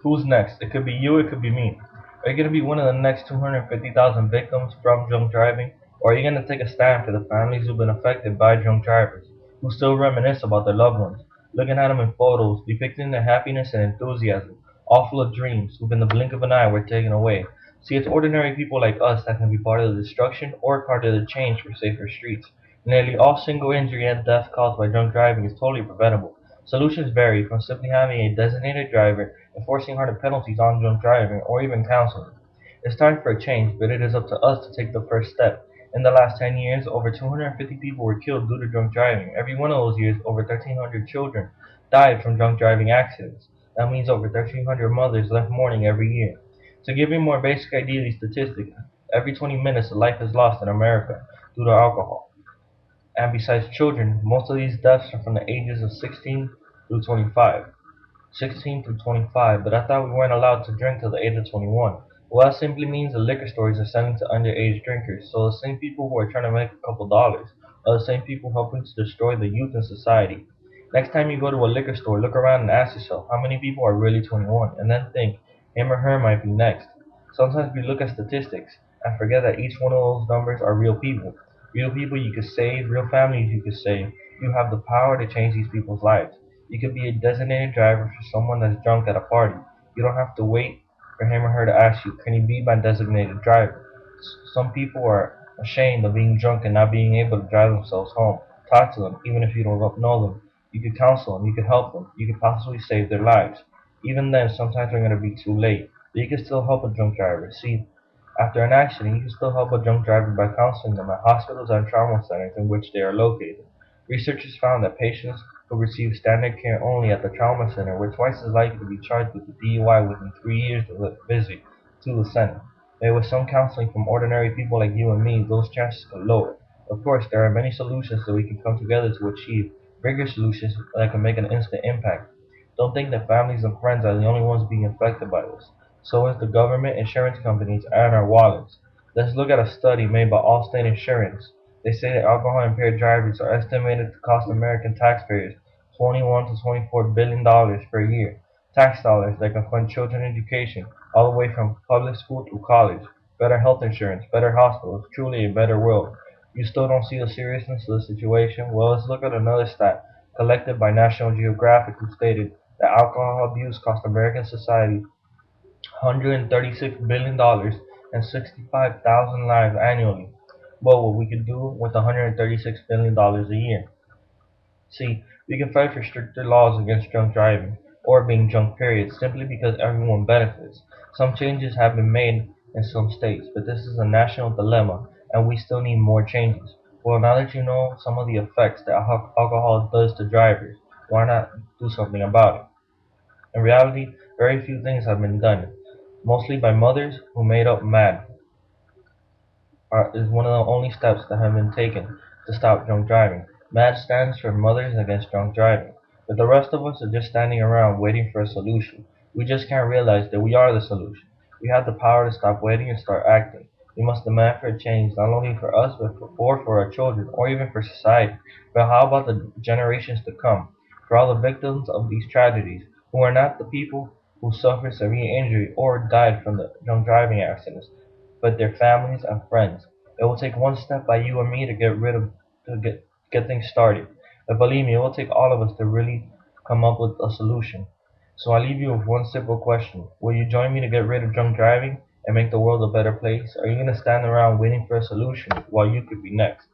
Who's next? It could be you, it could be me. Are you going to be one of the next 250,000 victims from drunk driving? Or are you going to take a stand for the families who've been affected by drunk drivers, who still reminisce about their loved ones, looking at them in photos, depicting their happiness and enthusiasm, all full of dreams, who in the blink of an eye were taken away? See, it's ordinary people like us that can be part of the destruction or part of the change for safer streets. Nearly all single injury and death caused by drunk driving is totally preventable. Solutions vary from simply having a designated driver, enforcing harder penalties on drunk driving, or even counseling. It's time for a change, but it is up to us to take the first step. In the last 10 years, over 250 people were killed due to drunk driving. Every one of those years, over 1,300 children died from drunk driving accidents. That means over 1,300 mothers left mourning every year. To give you a more basic idea of these statistics, every 20 minutes a life is lost in America due to alcohol. And besides children, most of these deaths are from the ages of 16 through 25. 16 through 25, but I thought we weren't allowed to drink till the age of 21. Well, that simply means the liquor stores are selling to underage drinkers, so the same people who are trying to make a couple dollars are the same people helping to destroy the youth in society. Next time you go to a liquor store, look around and ask yourself how many people are really 21, and then think him or her might be next. Sometimes we look at statistics and forget that each one of those numbers are real people. Real people you could save, real families you could save. You have the power to change these people's lives. You could be a designated driver for someone that's drunk at a party. You don't have to wait for him or her to ask you, can you be my designated driver? Some people are ashamed of being drunk and not being able to drive themselves home. Talk to them, even if you don't know them. You could counsel them, you could help them, you could possibly save their lives. Even then, sometimes they're going to be too late. But you can still help a drunk driver. See, after an accident, you can still help a drunk driver by counseling them at hospitals and trauma centers in which they are located. Researchers found that patients who receive standard care only at the trauma center were twice as likely to be charged with a DUI within 3 years of the visit to the center. But with some counseling from ordinary people like you and me, those chances could lower. Of course, there are many solutions that we can come together to achieve bigger solutions that can make an instant impact. Don't think that families and friends are the only ones being affected by this. So is the government, insurance companies, and our wallets. Let's look at a study made by Allstate Insurance. They say that alcohol-impaired drivers are estimated to cost American taxpayers 21 to 24 billion dollars per year. Tax dollars that can fund children education all the way from public school through college, better health insurance, better hospitals, truly a better world. You still don't see the seriousness of the situation? Well, let's look at another stat collected by National Geographic who stated that alcohol abuse cost American society $136 billion and 65,000 lives annually. Well, what we could do with $136 billion a year. See, we can fight for stricter laws against drunk driving, or being drunk period, simply because everyone benefits. Some changes have been made in some states, but this is a national dilemma, and we still need more changes. Well, now that you know some of the effects that alcohol does to drivers, why not do something about it? In reality, very few things have been done, mostly by mothers who made up MAD is one of the only steps that have been taken to stop drunk driving. MAD stands for Mothers Against Drunk Driving, but the rest of us are just standing around waiting for a solution. We just can't realize that we are the solution. We have the power to stop waiting and start acting. We must demand for a change not only for us but for our children or even for society. But how about the generations to come? For all the victims of these tragedies who are not the people who suffered severe injury or died from the drunk driving accidents, but their families and friends. It will take one step by you and me to get things started. But believe me, it will take all of us to really come up with a solution. So I leave you with one simple question. Will you join me to get rid of drunk driving and make the world a better place? Or are you gonna stand around waiting for a solution while you could be next?